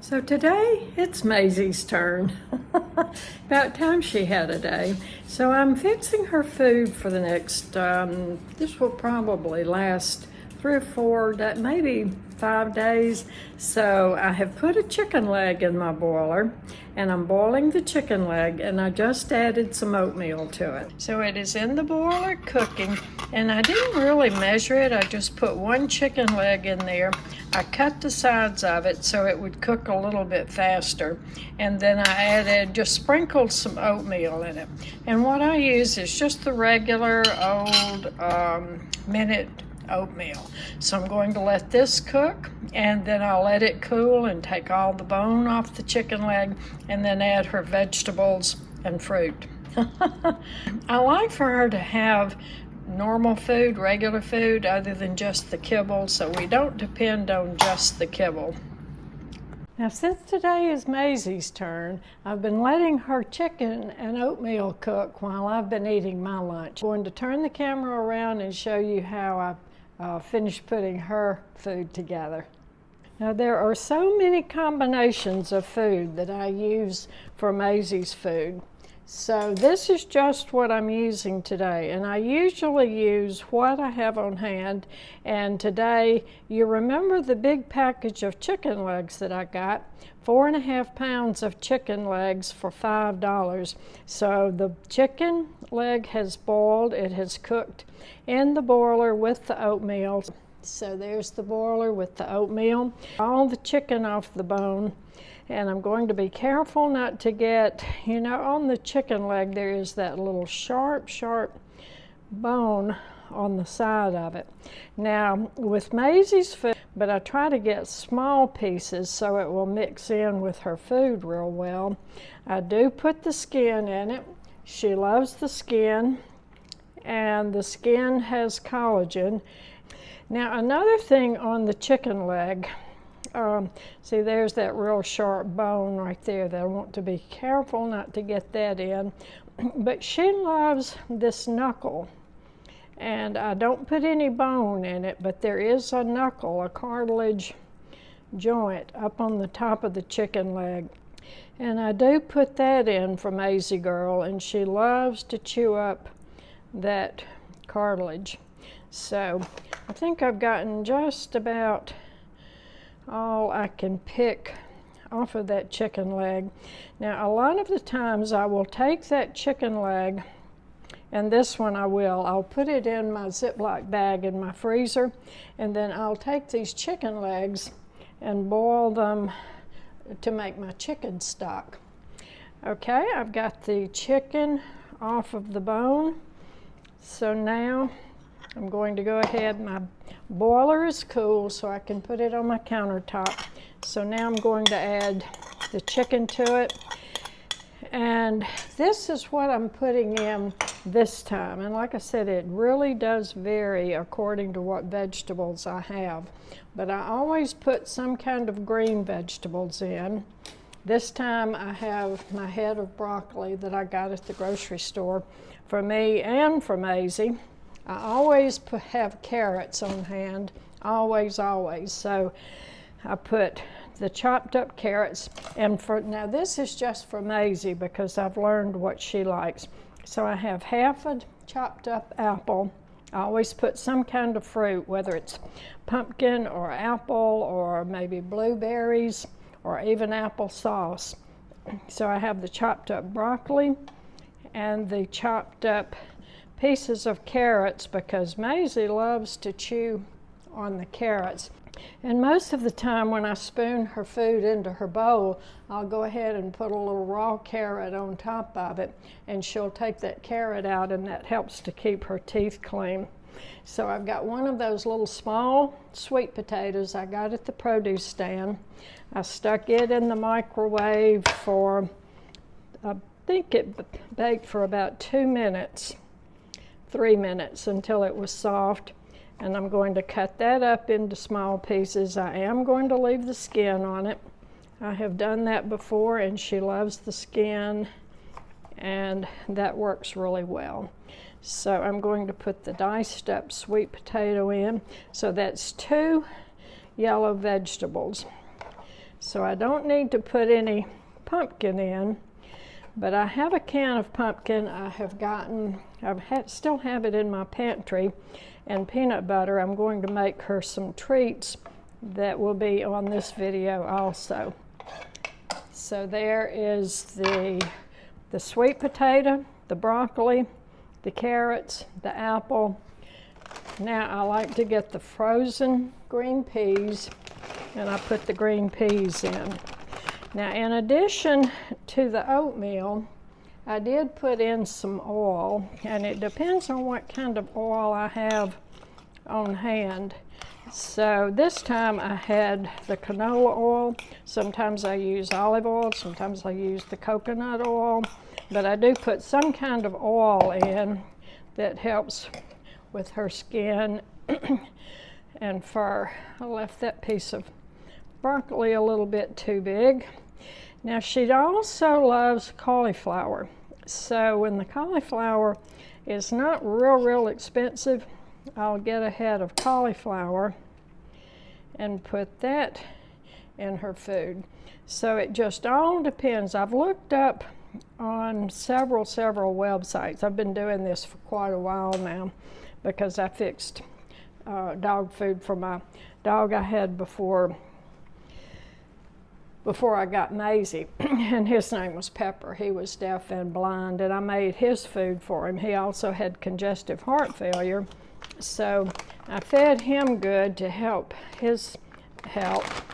So today it's Maisie's turn. About time she had a day. So I'm fixing her food for the next, this will probably last 3 or 4, maybe 5 days. So I have put a chicken leg in my boiler and I'm boiling the chicken leg, and I just added some oatmeal to it. So it is in the boiler cooking, and I didn't really measure it. I just put 1 chicken leg in there. I cut the sides of it so it would cook a little bit faster, and then I just sprinkled some oatmeal in it. And what I use is just the regular old minute oatmeal. So I'm going to let this cook, and then I'll let it cool and take all the bone off the chicken leg, and then add her vegetables and fruit. I like for her to have normal food, regular food, other than just the kibble, so we don't depend on just the kibble. Now, since today is Maisie's turn, I've been letting her chicken and oatmeal cook while I've been eating my lunch. I'm going to turn the camera around and show you how I finished putting her food together. Now, there are so many combinations of food that I use for Maisie's food. So this is just what I'm using today, and I usually use what I have on hand. And today, you remember the big package of chicken legs that I got? 4.5 pounds of chicken legs for $5. So the chicken leg has boiled, it has cooked in the boiler with the oatmeal. So there's the boiler with the oatmeal, all the chicken off the bone. And I'm going to be careful not to get, on the chicken leg there is that little sharp bone on the side of it. Now, with Maisie's food, but I try to get small pieces so it will mix in with her food real well. I do put the skin in it. She loves the skin, and the skin has collagen. Now, another thing on the chicken leg, see, there's that real sharp bone right there that I want to be careful not to get that in. But she loves this knuckle, and I don't put any bone in it, but there is a knuckle, a cartilage joint up on the top of the chicken leg. And I do put that in for Maisie girl, and she loves to chew up that cartilage. So I think I've gotten just about all I can pick off of that chicken leg. Now, a lot of the times I will take that chicken leg, and this one I'll put it in my Ziploc bag in my freezer, and then I'll take these chicken legs and boil them to make my chicken stock. Okay, I've got the chicken off of the bone. So now I'm going to go ahead. My boiler is cool, so I can put it on my countertop. So now I'm going to add the chicken to it. And this is what I'm putting in this time. And like I said, it really does vary according to what vegetables I have. But I always put some kind of green vegetables in. This time I have my head of broccoli that I got at the grocery store for me and for Maisie. I always have carrots on hand, always. So I put the chopped up carrots, and now this is just for Maisie because I've learned what she likes. So I have half a chopped up apple. I always put some kind of fruit, whether it's pumpkin or apple or maybe blueberries or even applesauce. So I have the chopped up broccoli and the chopped up pieces of carrots because Maisie loves to chew on the carrots. And most of the time when I spoon her food into her bowl, I'll go ahead and put a little raw carrot on top of it, and she'll take that carrot out, and that helps to keep her teeth clean. So I've got one of those little small sweet potatoes I got at the produce stand. I stuck it in the microwave for, I think it baked for about 2 minutes. 3 minutes until it was soft, and I'm going to cut that up into small pieces. I am going to leave the skin on it. I have done that before, and she loves the skin, and that works really well. So I'm going to put the diced up sweet potato in. So that's 2 yellow vegetables. So I don't need to put any pumpkin in, but I have a can of pumpkin I have gotten. Still have it in my pantry, and peanut butter. I'm going to make her some treats that will be on this video also. So there is the sweet potato, the broccoli, the carrots, the apple. Now I like to get the frozen green peas, and I put the green peas in. Now, in addition to the oatmeal, I did put in some oil, and it depends on what kind of oil I have on hand. So this time I had the canola oil. Sometimes I use olive oil, sometimes I use the coconut oil, but I do put some kind of oil in that helps with her skin and fur. I left that piece of broccoli a little bit too big. Now she also loves cauliflower. So when the cauliflower is not real expensive, I'll get a head of cauliflower and put that in her food. So it just all depends. I've looked up on several websites. I've been doing this for quite a while now because I fixed dog food for my dog I had before I got Maisie, and his name was Pepper. He was deaf and blind, and I made his food for him. He also had congestive heart failure, so I fed him good to help his health.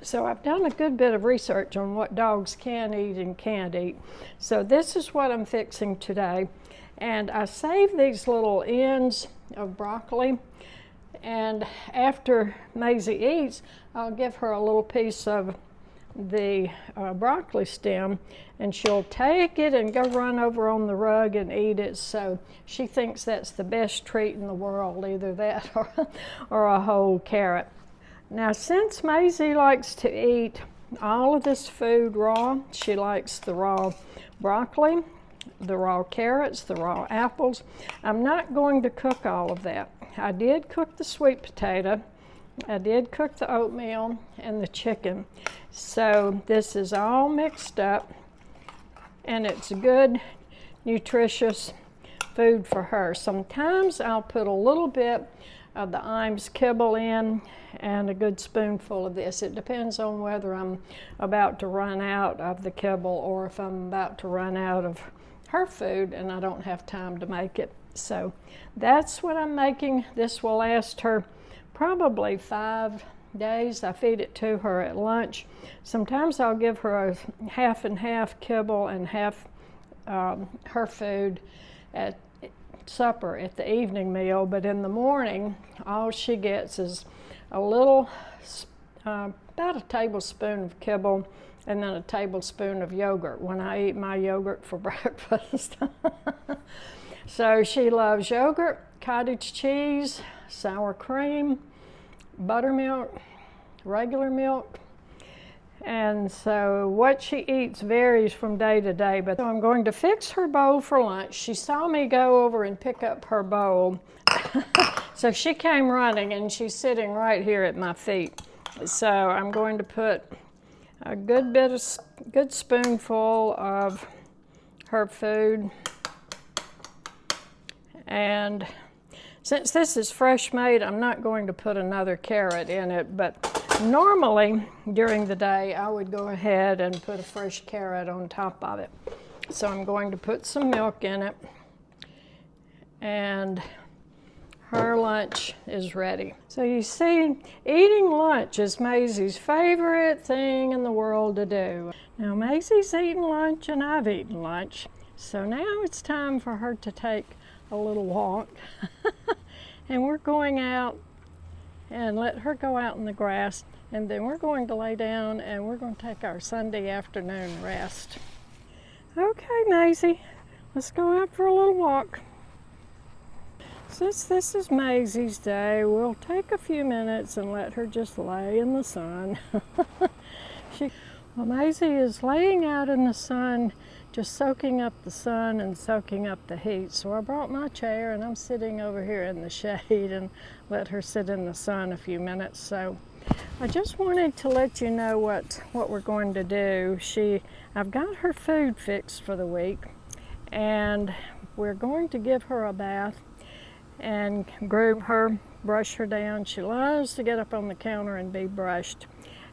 So I've done a good bit of research on what dogs can eat and can't eat. So this is what I'm fixing today, and I save these little ends of broccoli, and after Maisie eats, I'll give her a little piece of the broccoli stem, and she'll take it and go run over on the rug and eat it. So she thinks that's the best treat in the world, either that or a whole carrot. Now, since Maisie likes to eat all of this food raw, she likes the raw broccoli, the raw carrots, the raw apples. I'm not going to cook all of that. I did cook the sweet potato, I did cook the oatmeal and the chicken. So this is all mixed up, and it's good, nutritious food for her. Sometimes I'll put a little bit of the Iams kibble in and a good spoonful of this. It depends on whether I'm about to run out of the kibble or if I'm about to run out of her food and I don't have time to make it. So that's what I'm making. This will last her probably 5 days. I feed it to her at lunch. Sometimes I'll give her a half and half kibble and half her food at supper at the evening meal, but in the morning all she gets is a little, about a tablespoon of kibble and then a tablespoon of yogurt when I eat my yogurt for breakfast. So she loves yogurt, cottage cheese, sour cream, buttermilk, regular milk. And so what she eats varies from day to day, but I'm going to fix her bowl for lunch. She saw me go over and pick up her bowl. So she came running and she's sitting right here at my feet. So I'm going to put a good spoonful of her food. And since this is fresh made, I'm not going to put another carrot in it, but normally during the day I would go ahead and put a fresh carrot on top of it. So I'm going to put some milk in it, and her lunch is ready. So you see, eating lunch is Maisie's favorite thing in the world to do. Now Maisie's eaten lunch and I've eaten lunch, so now it's time for her to take a little walk. And we're going out and let her go out in the grass, and then we're going to lay down and we're going to take our Sunday afternoon rest. Okay, Maisie, let's go out for a little walk. Since this is Maisie's day, we'll take a few minutes and let her just lay in the sun. Well, Maisie is laying out in the sun, just soaking up the sun and soaking up the heat. So I brought my chair and I'm sitting over here in the shade and let her sit in the sun a few minutes. So I just wanted to let you know what we're going to do. I've got her food fixed for the week, and we're going to give her a bath and groom her, brush her down. She loves to get up on the counter and be brushed.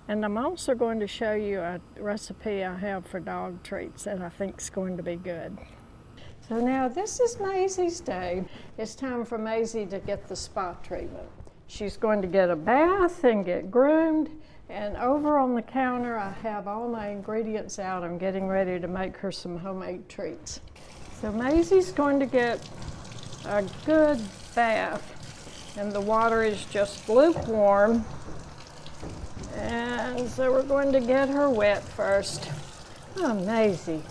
And I'm also going to show you a recipe I have for dog treats that I think is going to be good. So now this is Maisie's day. It's time for Maisie to get the spa treatment. She's going to get a bath and get groomed. And over on the counter, I have all my ingredients out. I'm getting ready to make her some homemade treats. So Maisie's going to get a good bath, and the water is just lukewarm. And so we're going to get her wet first. Oh, Maisie,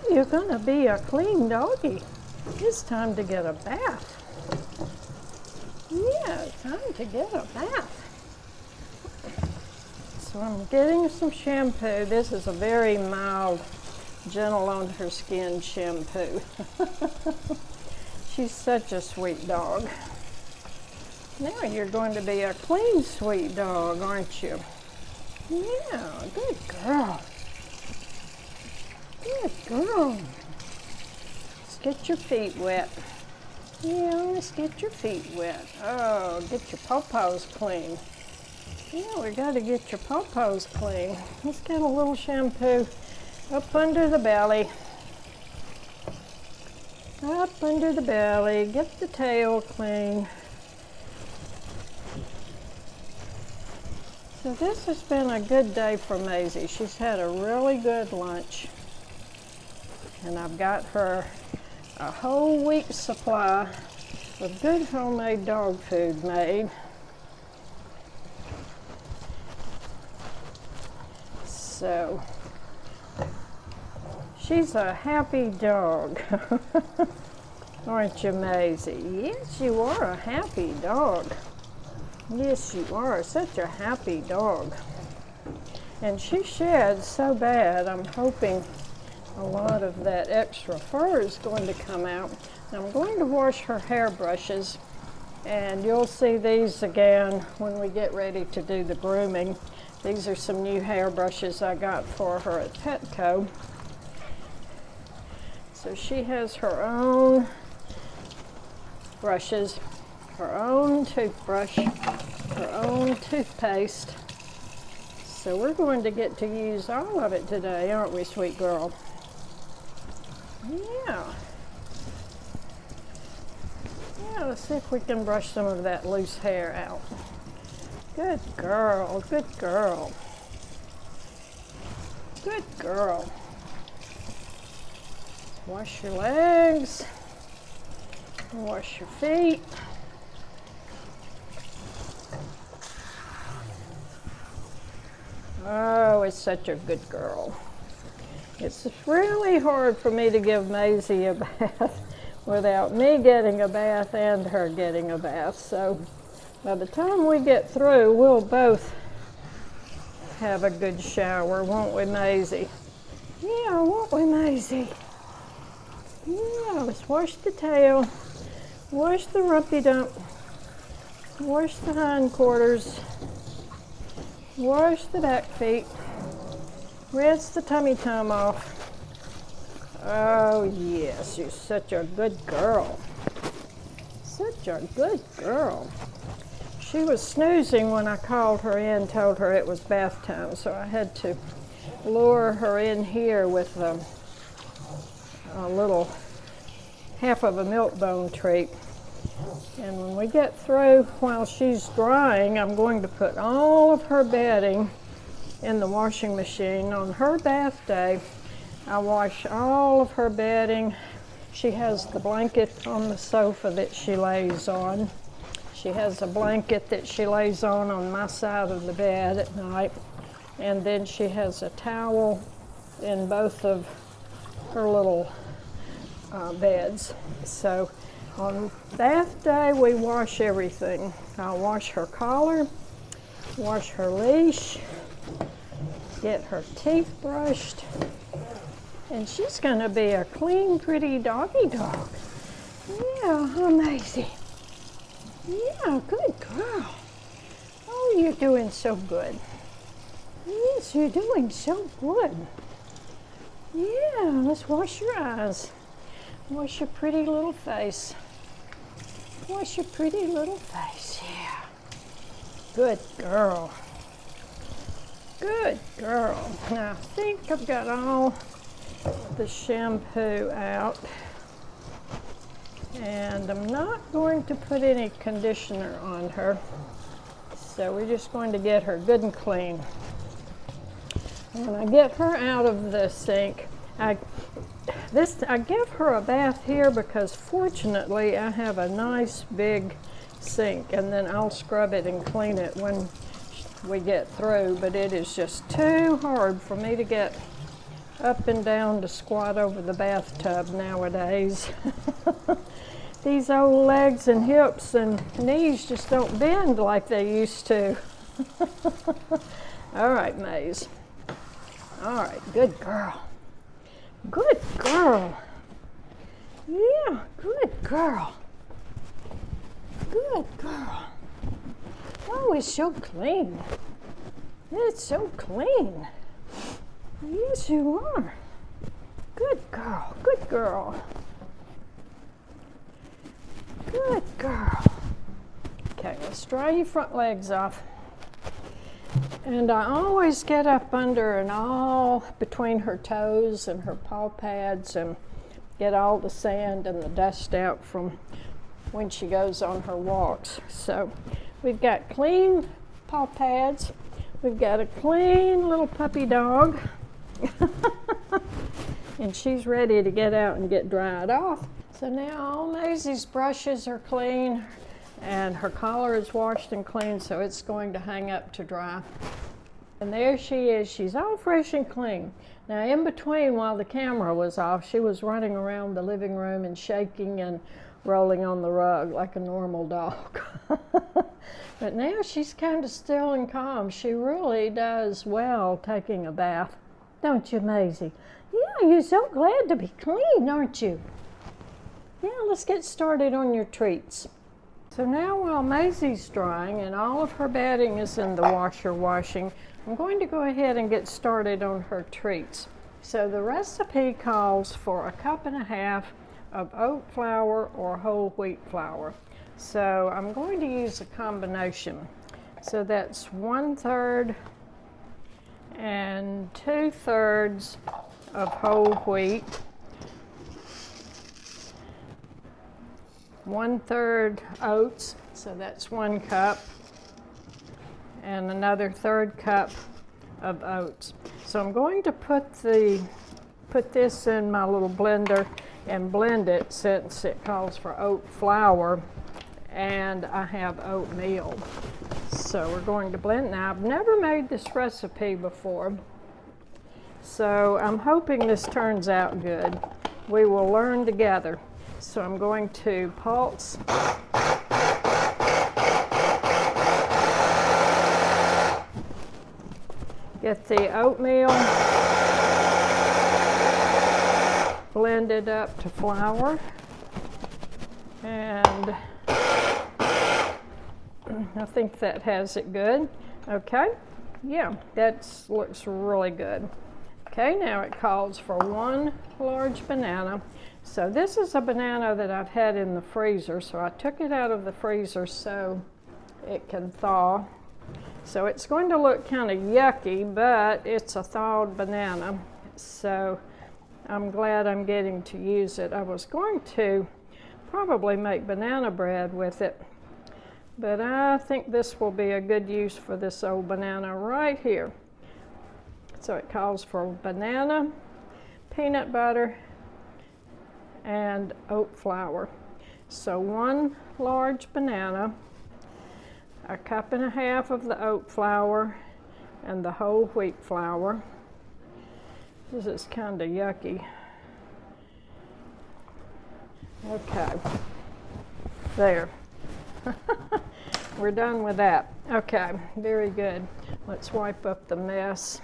you're gonna be a clean doggy. It's time to get a bath. Yeah, time to get a bath. So I'm getting some shampoo. This is a very mild, gentle on her skin shampoo. She's such a sweet dog. Now you're going to be a clean, sweet dog, aren't you? Yeah, good girl. Good girl. Let's get your feet wet. Yeah, let's get your feet wet. Oh, get your popos clean. Yeah, we got to get your popos clean. Let's get a little shampoo up under the belly. Up under the belly. Get the tail clean. So this has been a good day for Maisie. She's had a really good lunch. And I've got her a whole week's supply of good homemade dog food made. So she's a happy dog. Aren't you, Maisie? Yes, you are a happy dog. Yes, you are such a happy dog. And she shed so bad, I'm hoping a lot of that extra fur is going to come out. I'm going to wash her hairbrushes, and you'll see these again when we get ready to do the grooming. These are some new hairbrushes I got for her at Petco. So she has her own brushes, her own toothbrush, her own toothpaste. So we're going to get to use all of it today, aren't we, sweet girl? Yeah. Yeah, let's see if we can brush some of that loose hair out. Good girl, good girl. Good girl. Wash your legs. Wash your feet. Oh, it's such a good girl. It's really hard for me to give Maisie a bath without me getting a bath and her getting a bath. So by the time we get through, we'll both have a good shower, won't we, Maisie? Yeah, won't we, Maisie? Yeah, let's wash the tail, wash the rumpy dump, wash the hindquarters, wash the back feet, rinse the tummy tum off. Oh yes, you're such a good girl. Such a good girl. She was snoozing when I called her in, told her it was bath time, so I had to lure her in here with a little half of a milk bone treat. And when we get through, while she's drying, I'm going to put all of her bedding in the washing machine. On her bath day, I wash all of her bedding. She has the blanket on the sofa that she lays on. She has a blanket that she lays on my side of the bed at night. And then she has a towel in both of her little beds. So on bath day, we wash everything. I'll wash her collar, wash her leash, get her teeth brushed, and she's going to be a clean, pretty doggy dog. Yeah, huh, Maisie? Yeah, good girl. Oh, you're doing so good. Yes, you're doing so good. Yeah, let's wash your eyes. Wash your pretty little face. Wash your pretty little face, yeah. Good girl. Good girl. Now, I think I've got all the shampoo out. And I'm not going to put any conditioner on her. So we're just going to get her good and clean. And when I get her out of the sink, I give her a bath here because fortunately I have a nice big sink, and then I'll scrub it and clean it when we get through, but it is just too hard for me to get up and down to squat over the bathtub nowadays. These old legs and hips and knees just don't bend like they used to. All right, Maze. All right, good girl. Good girl. Yeah, good girl. Good girl. Oh, it's so clean. It's so clean. Yes, you are. Good girl. Good girl. Good girl. Okay, let's dry your front legs off. And I always get up under and all between her toes and her paw pads and get all the sand and the dust out from when she goes on her walks. So we've got clean paw pads. We've got a clean little puppy dog. And she's ready to get out and get dried off. So now all Maisie's brushes are clean and her collar is washed and clean, so it's going to hang up to dry. And there she is. She's all fresh and clean. Now in between, while the camera was off, she was running around the living room and shaking and rolling on the rug like a normal dog. But now she's kind of still and calm. She really does well taking a bath. Don't you, Maisie? Yeah, you're so glad to be clean, aren't you? Yeah, let's get started on your treats. So now while Maisie's drying and all of her bedding is in the washer washing, I'm going to go ahead and get started on her treats. So the recipe calls for 1.5 cups of oat flour or whole wheat flour. So I'm going to use a combination. So that's 1/3 and 2/3 of whole wheat, 1/3 oats, so that's 1 cup, and another 1/3 cup of oats. So I'm going to put this in my little blender and blend it, since it calls for oat flour and I have oatmeal. So we're going to blend. Now I've never made this recipe before, so I'm hoping this turns out good. We will learn together. So I'm going to pulse. Get the oatmeal blended up to flour, and I think that has it good. Okay, yeah, that looks really good. Okay, now it calls for 1 large banana. So this is a banana that I've had in the freezer, so I took it out of the freezer so it can thaw. So it's going to look kind of yucky, but it's a thawed banana, so I'm glad I'm getting to use it. I was going to probably make banana bread with it, but I think this will be a good use for this old banana right here. So it calls for banana, peanut butter, and oat flour. So 1 large banana, 1.5 cups of the oat flour, and the whole wheat flour. This is kind of yucky. Okay, there. We're done with that. Okay, very good. Let's wipe up the mess.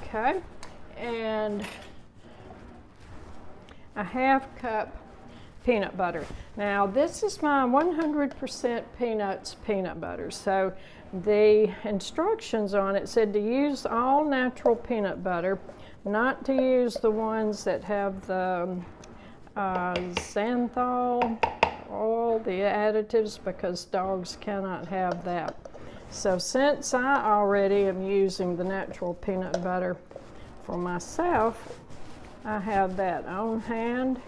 Okay, and 1/2 cup peanut butter. Now this is my 100% peanuts peanut butter. So the instructions on it said to use all natural peanut butter, not to use the ones that have the xanthol, all the additives, because dogs cannot have that. So since I already am using the natural peanut butter for myself, I have that on hand,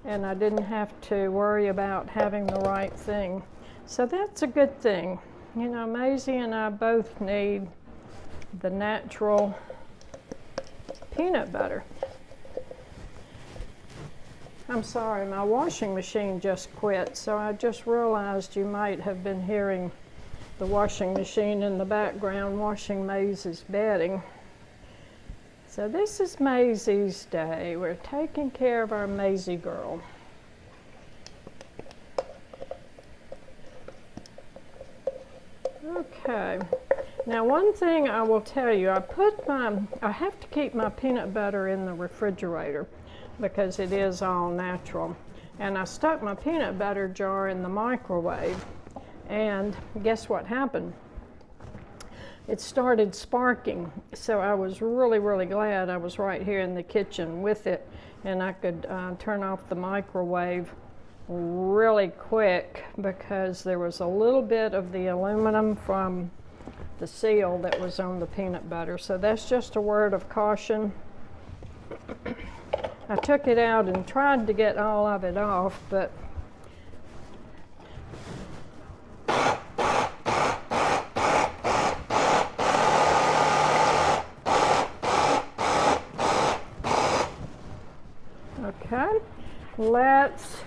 and I didn't have to worry about having the right thing. So that's a good thing. You know, Maisie and I both need the natural peanut butter. I'm sorry, my washing machine just quit, so I just realized you might have been hearing the washing machine in the background washing Maisie's bedding. So this is Maisie's day. We're taking care of our Maisie girl. Okay. Now one thing I will tell you, I have to keep my peanut butter in the refrigerator because it is all natural. And I stuck my peanut butter jar in the microwave, and guess what happened? It started sparking, so I was really, really glad I was right here in the kitchen with it, and I could turn off the microwave really quick because there was a little bit of the aluminum from the seal that was on the peanut butter. So that's just a word of caution. I took it out and tried to get all of it off, but okay, let's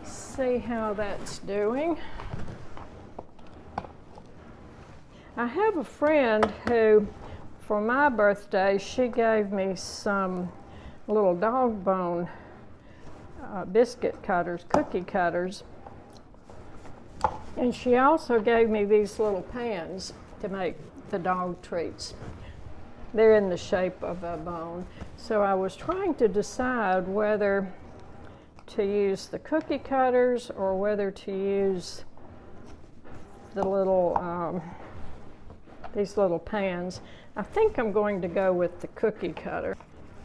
see how that's doing. I have a friend who, for my birthday, she gave me some little dog bone biscuit cutters, cookie cutters, and she also gave me these little pans to make the dog treats. They're in the shape of a bone. So I was trying to decide whether to use the cookie cutters or whether to use the little, these little pans. I think I'm going to go with the cookie cutter.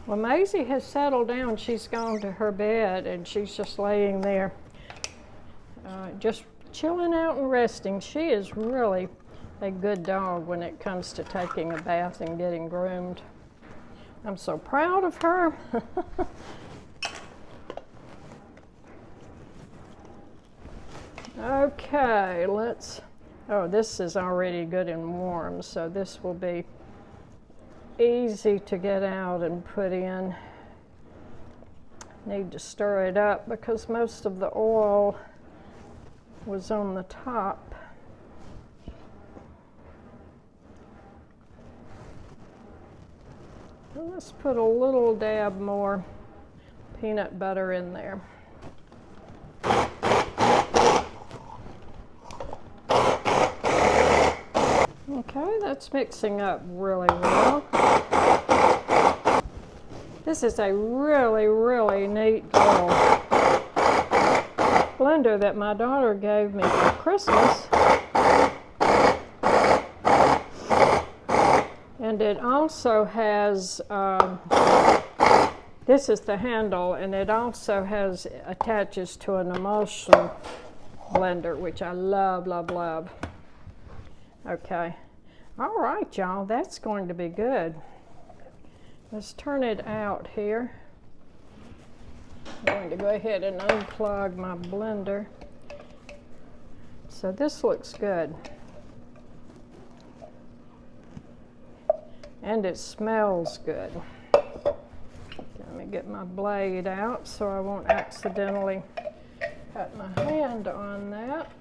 Well, Maisie has settled down. She's gone to her bed and she's just laying there, just chilling out and resting. She is really a good dog when it comes to taking a bath and getting groomed. I'm so proud of her. Okay, oh, this is already good and warm, so this will be easy to get out and put in. Need to stir it up because most of the oil was on the top. Let's put a little dab more peanut butter in there. Okay, that's mixing up really well. This is a really, really neat little blender that my daughter gave me for Christmas. And it also has, this is the handle, and it also has, attaches to an emulsion blender, which I love, love, love. Okay. All right, y'all, that's going to be good. Let's turn it out here. I'm going to go ahead and unplug my blender. So this looks good. And it smells good. Let me get my blade out so I won't accidentally cut my hand on that.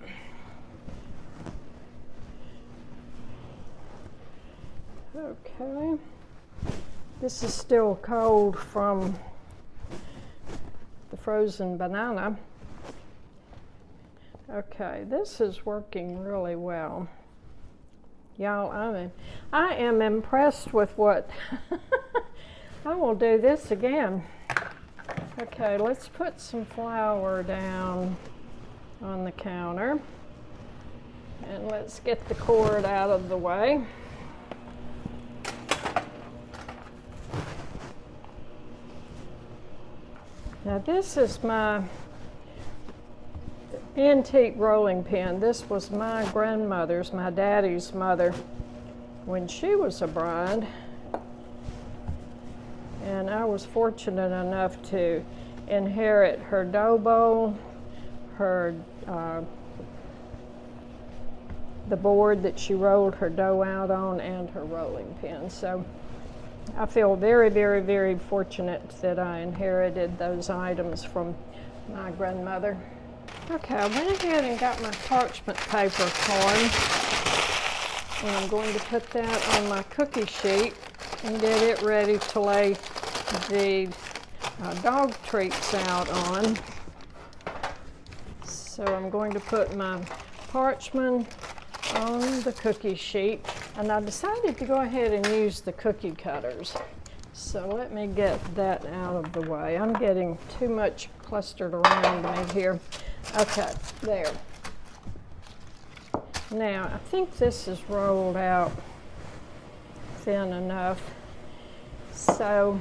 Okay. This is still cold from the frozen banana. Okay, this is working really well. Y'all, I am impressed with what, I will do this again. Okay, let's put some flour down on the counter. And let's get the cord out of the way. Now this is my antique rolling pin. This was my grandmother's, my daddy's mother, when she was a bride. And I was fortunate enough to inherit her dough bowl, her the board that she rolled her dough out on, and her rolling pin. So I feel very, very, very fortunate that I inherited those items from my grandmother. Okay, I went ahead and got my parchment paper formed, and I'm going to put that on my cookie sheet and get it ready to lay the dog treats out on. So I'm going to put my parchment on the cookie sheet, and I decided to go ahead and use the cookie cutters. So let me get that out of the way. I'm getting too much clustered around me here. Okay, there. Now, I think this is rolled out thin enough. So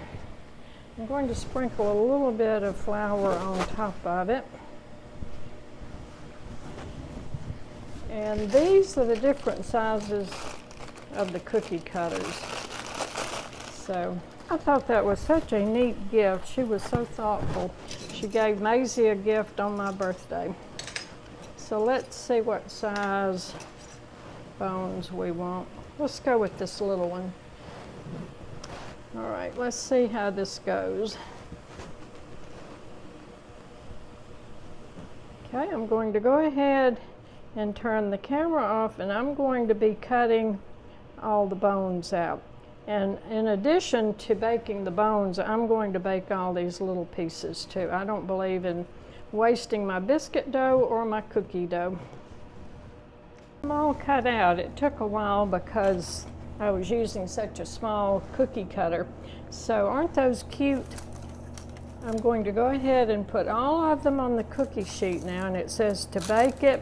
I'm going to sprinkle a little bit of flour on top of it. And these are the different sizes of the cookie cutters. So I thought that was such a neat gift. She was so thoughtful. She gave Maisie a gift on my birthday. So let's see what size bones we want. Let's go with this little one. All right, let's see how this goes. Okay, I'm going to go ahead and turn the camera off, and I'm going to be cutting all the bones out. And in addition to baking the bones, I'm going to bake all these little pieces too. I don't believe in wasting my biscuit dough or my cookie dough. I'm all cut out. It took a while because I was using such a small cookie cutter. So aren't those cute? I'm going to go ahead and put all of them on the cookie sheet now, and it says to bake it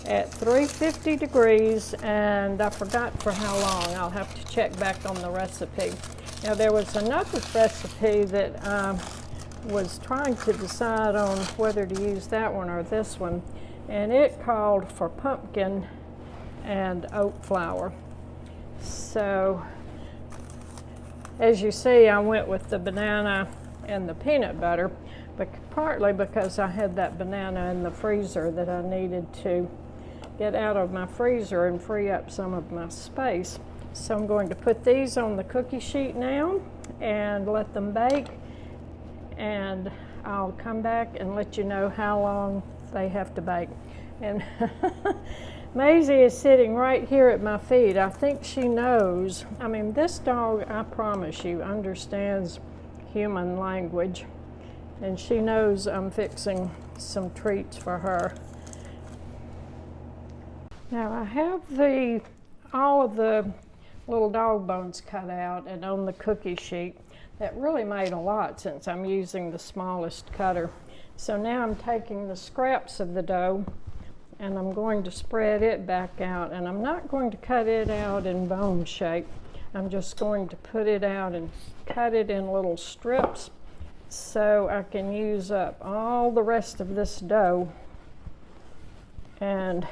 at 350 degrees, and I forgot for how long. I'll have to check back on the recipe. Now there was another recipe that I was trying to decide on whether to use that one or this one, and it called for pumpkin and oat flour. So as you see, I went with the banana and the peanut butter, but partly because I had that banana in the freezer that I needed to get out of my freezer and free up some of my space. So I'm going to put these on the cookie sheet now and let them bake, and I'll come back and let you know how long they have to bake. And Maisie is sitting right here at my feet. I think she knows. I mean, this dog, I promise you, understands human language, and she knows I'm fixing some treats for her. Now I have all of the little dog bones cut out and on the cookie sheet. That really made a lot since I'm using the smallest cutter. So now I'm taking the scraps of the dough and I'm going to spread it back out, and I'm not going to cut it out in bone shape. I'm just going to put it out and cut it in little strips so I can use up all the rest of this dough and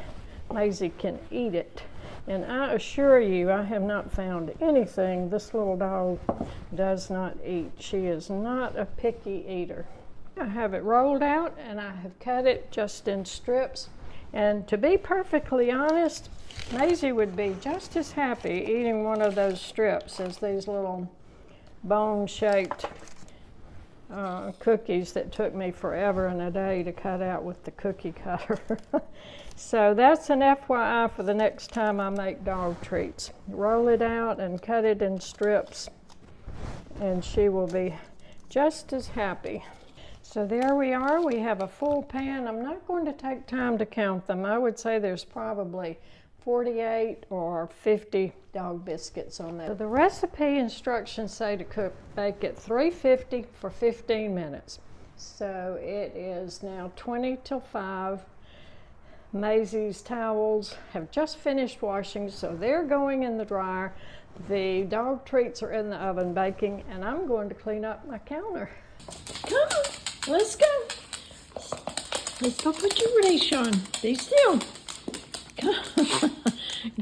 Maisie can eat it. And I assure you, I have not found anything this little dog does not eat. She is not a picky eater. I have it rolled out and I have cut it just in strips. And to be perfectly honest, Maisie would be just as happy eating one of those strips as these little bone-shaped cookies that took me forever and a day to cut out with the cookie cutter. So that's an FYI for the next time I make dog treats. Roll it out and cut it in strips, and she will be just as happy. So there we are. We have a full pan. I'm not going to take time to count them. I would say there's probably 48 or 50 dog biscuits on that. So the recipe instructions say to bake at 350 for 15 minutes. So it is now 20 till 5. Maisie's towels have just finished washing, so they're going in the dryer. The dog treats are in the oven baking, and I'm going to clean up my counter. Come on, let's go. Let's go put your leash on. Be still. Come.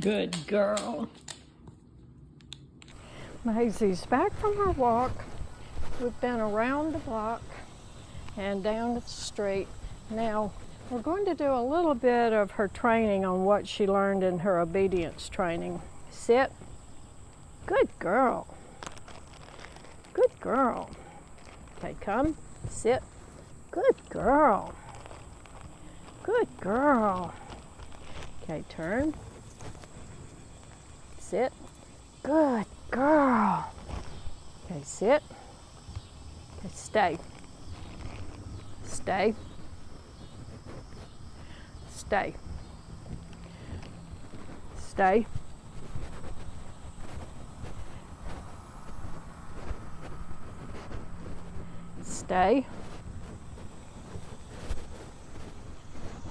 Good girl. Maisie's back from her walk. We've been around the block and down the street. Now, we're going to do a little bit of her training on what she learned in her obedience training. Sit. Good girl. Good girl. Okay, come. Sit. Good girl. Good girl. Okay, turn. Sit. Good girl. Okay, sit. Okay, stay. Stay. Stay. Stay. Stay.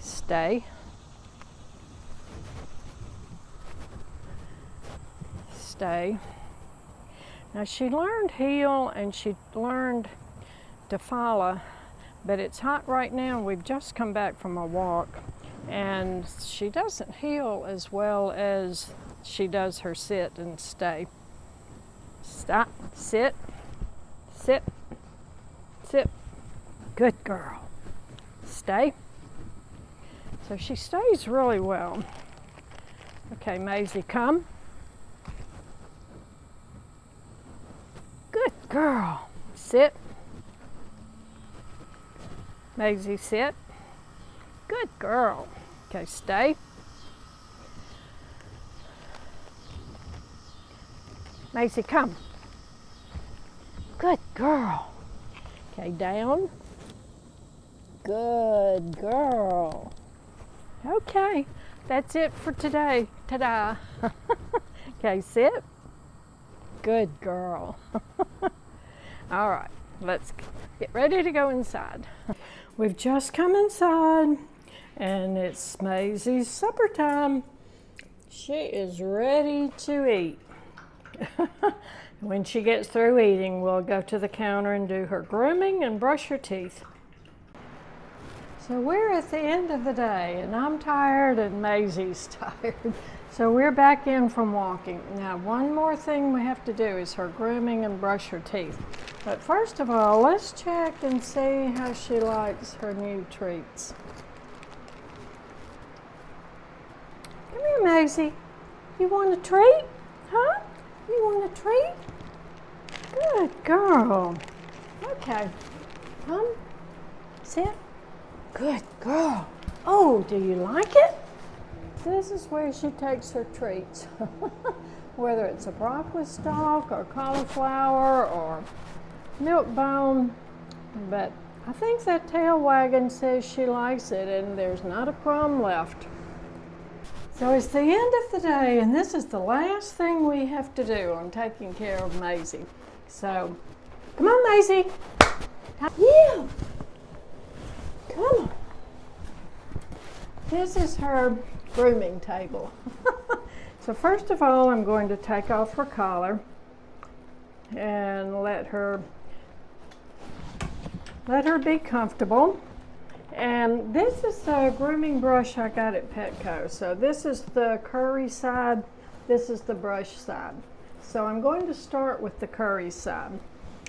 Stay. Stay. Now she learned heel and she learned to follow, but it's hot right now. We've just come back from a walk and she doesn't heel as well as she does her sit and stay. Stop, sit, sit, sit. Good girl. Stay. So she stays really well. Okay, Maisie, come. Good girl. Sit. Maisie, sit. Good girl. Okay, stay. Maisie, come. Good girl. Okay, down. Good girl. Okay, that's it for today. Ta-da. Okay, sit. Good girl. All right, let's get ready to go inside. We've just come inside and it's Maisie's supper time. She is ready to eat. When she gets through eating, we'll go to the counter and do her grooming and brush her teeth. So we're at the end of the day and I'm tired and Maisie's tired. So we're back in from walking. Now one more thing we have to do is her grooming and brush her teeth. But first of all, let's check and see how she likes her new treats. Come here, Maisie. You want a treat? Huh? You want a treat? Good girl. Okay. Come. Sit. Good girl. Oh, do you like it? This is where she takes her treats. Whether it's a broccoli stalk or cauliflower or milk bone. But I think that tail wagging says she likes it and there's not a crumb left. So it's the end of the day and this is the last thing we have to do on taking care of Maisie. So, come on, Maisie. Yeah. Come on. This is her grooming table. So first of all, I'm going to take off her collar and let her be comfortable. And this is a grooming brush I got at Petco. So this is the curry side, this is the brush side. So I'm going to start with the curry side.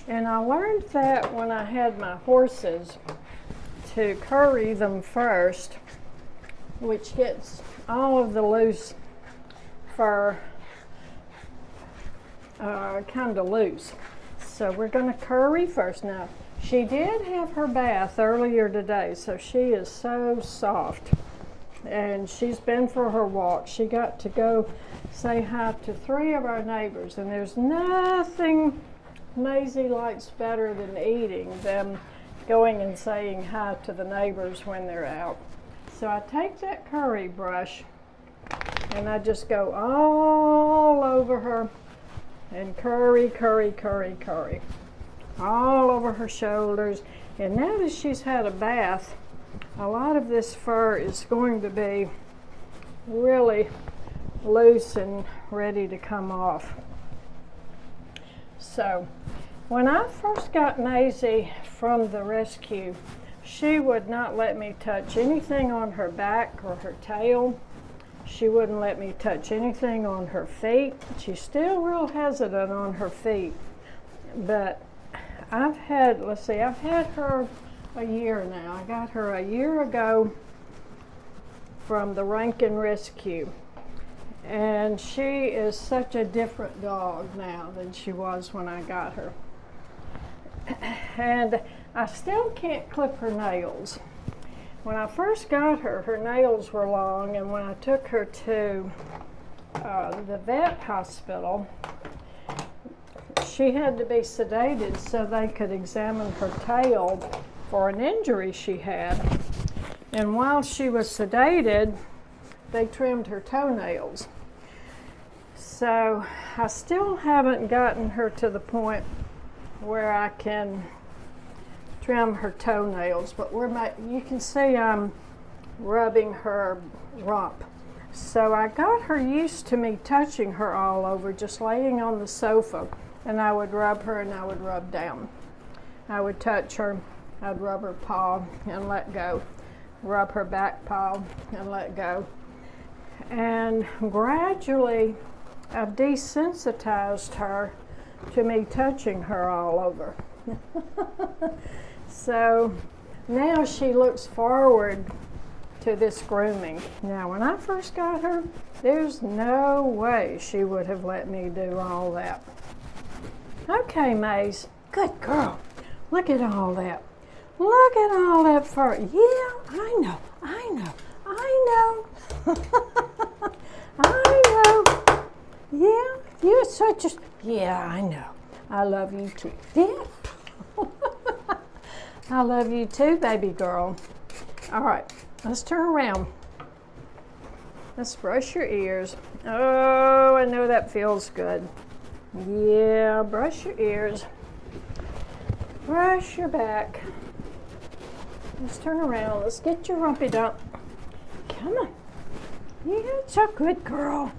And I learned that when I had my horses to curry them first, which gets all of the loose fur kind of loose. So we're going to curry first. Now, she did have her bath earlier today, so she is so soft. And she's been for her walk. She got to go say hi to 3 of our neighbors, and there's nothing Maisie likes better than eating than going and saying hi to the neighbors when they're out. So I take that curry brush and I just go all over her and curry, curry, curry, curry. All over her shoulders And now that she's had a bath, a lot of this fur is going to be really loose and ready to come off. So when I first got Maisie from the rescue, she would not let me touch anything on her back or her tail. She wouldn't let me touch anything on her feet. She's still real hesitant on her feet. But I've had her a year now. I got her a year ago from the Rankin Rescue. And she is such a different dog now than she was when I got her. And I still can't clip her nails. When I first got her, her nails were long, and when I took her to the vet hospital, she had to be sedated so they could examine her tail for an injury she had. And while she was sedated, they trimmed her toenails. So I still haven't gotten her to the point where I can trim her toenails, but you can see I'm rubbing her rump. So I got her used to me touching her all over, just laying on the sofa, and I would rub her and I would rub down. I would touch her, I'd rub her paw and let go, rub her back paw and let go. And gradually I've desensitized her to me touching her all over. So now she looks forward to this grooming. Now when I first got her, there's no way she would have let me do all that. Okay, Maze, good girl. Look at all that. Look at all that fur. Yeah, I know. I know. Yeah, you're such a, yeah, I know. I love you too. Yeah. I love you too, baby girl. All right, let's turn around. Let's brush your ears. Oh, I know that feels good. Yeah, brush your ears. Brush your back. Let's turn around. Let's get your rumpy dump. Come on. You're such a good girl.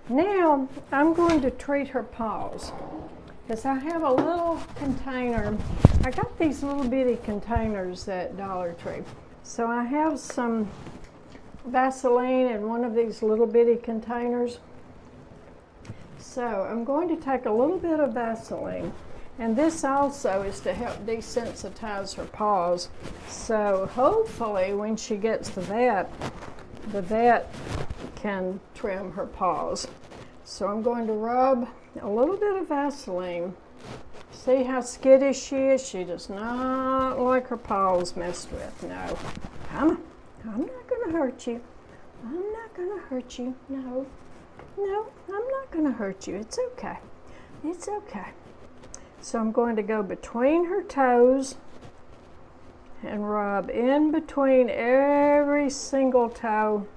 Now, I'm going to treat her paws. Because I have a little container. I got these little bitty containers at Dollar Tree. So I have some Vaseline in one of these little bitty containers. So I'm going to take a little bit of Vaseline. And this also is to help desensitize her paws. So hopefully when she gets the vet can trim her paws. So I'm going to rub a little bit of Vaseline. See how skittish she is? She does not like her paws messed with. No. Come on. I'm not going to hurt you. I'm not going to hurt you. No. No, I'm not going to hurt you. It's okay. It's okay. So I'm going to go between her toes and rub in between every single toe.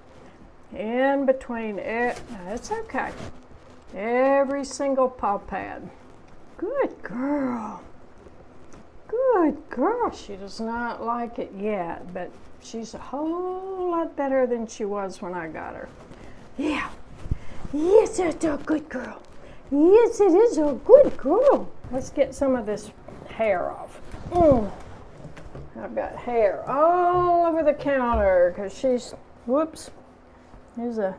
In between it. It's okay. Every single paw pad. Good girl. Good girl. She does not like it yet, but she's a whole lot better than she was when I got her. Yeah. Yes, it's a good girl. Yes, it is a good girl. Let's get some of this hair off. I've got hair all over the counter because she's, whoops, there's a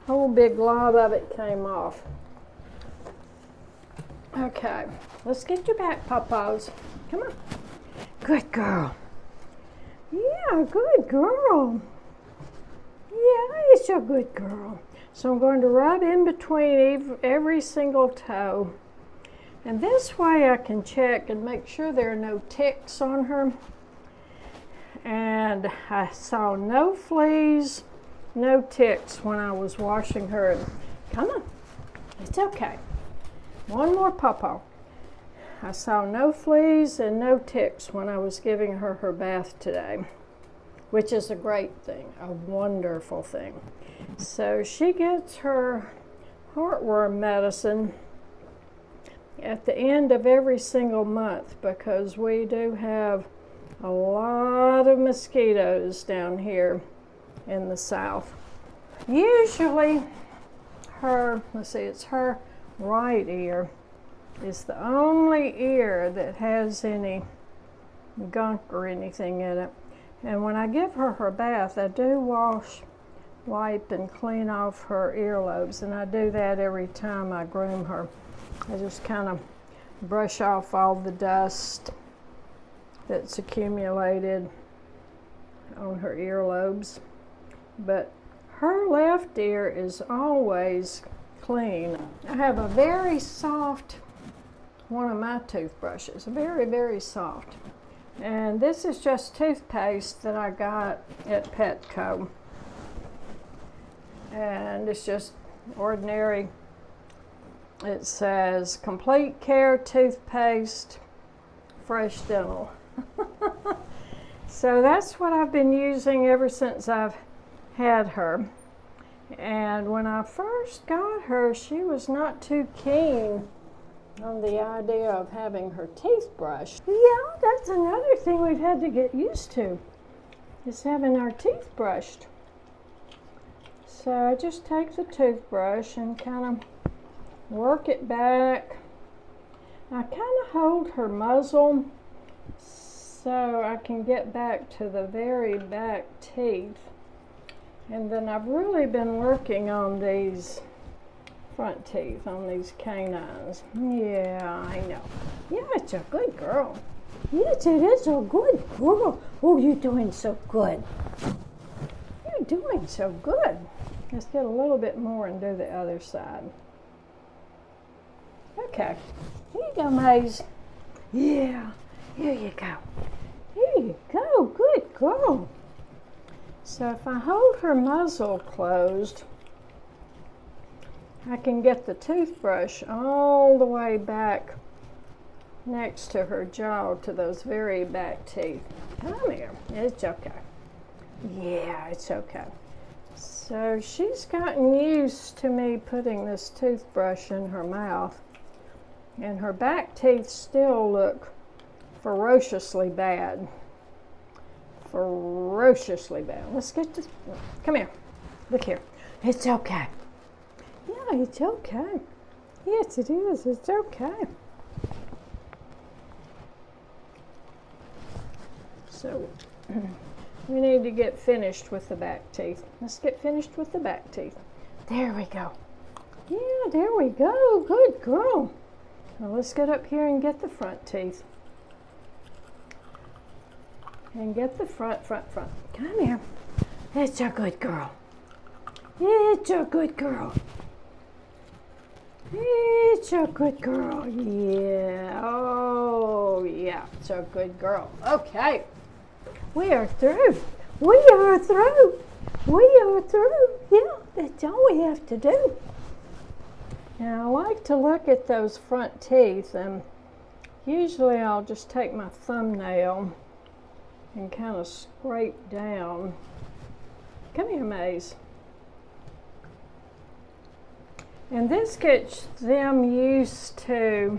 whole big glob of it came off. Okay, let's get your back paws. Come on. Good girl. Yeah, good girl. Yeah, it's a good girl. So I'm going to rub in between every single toe. And this way I can check and make sure there are no ticks on her. And I saw no fleas, no ticks when I was washing her. Come on, it's okay. One more pawpaw. I saw no fleas and no ticks when I was giving her her bath today, which is a great thing, a wonderful thing. So she gets her heartworm medicine at the end of every single month because we do have a lot of mosquitoes down here in the south. Usually it's her right ear is the only ear that has any gunk or anything in it. And when I give her her bath, I do wipe and clean off her earlobes, and I do that every time I groom her. I just kind of brush off all the dust that's accumulated on her earlobes. But her left ear is always clean. I have a very soft one of my toothbrushes, very, very soft. And this is just toothpaste that I got at Petco. And it's just ordinary. It says Complete Care Toothpaste, Fresh Dental. So that's what I've been using ever since I've had her. And when I first got her, she was not too keen on the idea of having her teeth brushed. Yeah, that's another thing we've had to get used to, is having our teeth brushed. So I just take the toothbrush and kind of work it back. I kind of hold her muzzle so I can get back to the very back teeth. And then I've really been working on these front teeth, on these canines. Yeah, I know. Yeah, it's a good girl. Yes, it is a good girl. Oh, you're doing so good. You're doing so good. Let's get a little bit more and do the other side. Okay. Here you go, Maze. Yeah, here you go. Here you go. Good girl. So if I hold her muzzle closed, I can get the toothbrush all the way back next to her jaw to those very back teeth. Come here. It's okay. Yeah, it's okay. So she's gotten used to me putting this toothbrush in her mouth, and her back teeth still look ferociously bad. Ferociously bad. Let's get this. Come here. Look here. It's okay. Yeah, it's okay. Yes, it is. It's okay. So we need to get finished with the back teeth. Let's get finished with the back teeth. There we go. Yeah, there we go. Good girl. Now let's get up here and get the front teeth. And get the front. Come here. It's a good girl. It's a good girl. It's a good girl. Yeah. Oh, yeah. It's a good girl. Okay. We are through. We are through. We are through. Yeah, that's all we have to do. Now, I like to look at those front teeth, and usually I'll just take my thumbnail and kind of scrape down. Come here, Maze. And this gets them used to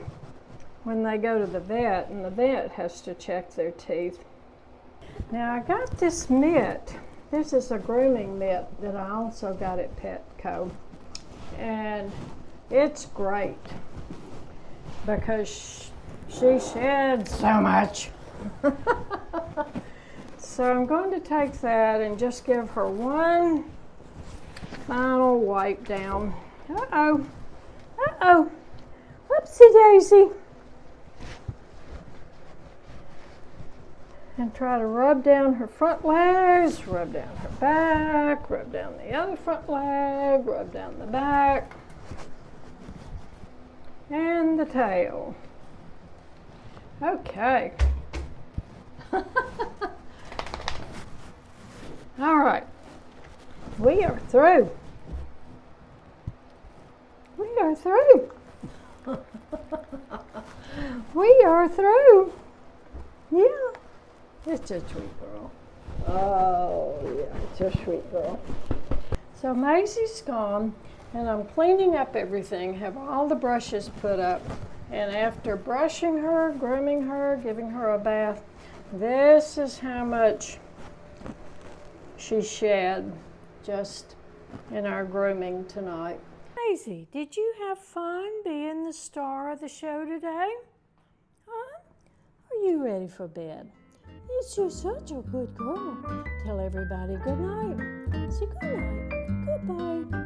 when they go to the vet, and the vet has to check their teeth. Now I got this mitt. This is a grooming mitt that I also got at Petco. And it's great because she sheds so much. So I'm going to take that and just give her one final wipe down. Uh-oh. Uh-oh. Whoopsie daisy. And try to rub down her front legs, rub down her back, rub down the other front leg, rub down the back, and the tail. Okay. All right. We are through. We are through. We are through. Yeah. It's a sweet girl. Oh, yeah, it's a sweet girl. So Maisie's gone, and I'm cleaning up everything, have all the brushes put up, and after brushing her, grooming her, giving her a bath, This is how much she shed just in our grooming tonight. Maisie, did you have fun being the star of the show today? Huh? Are you ready for bed? It's just such a good girl. Tell everybody good night. Say good night. Goodbye.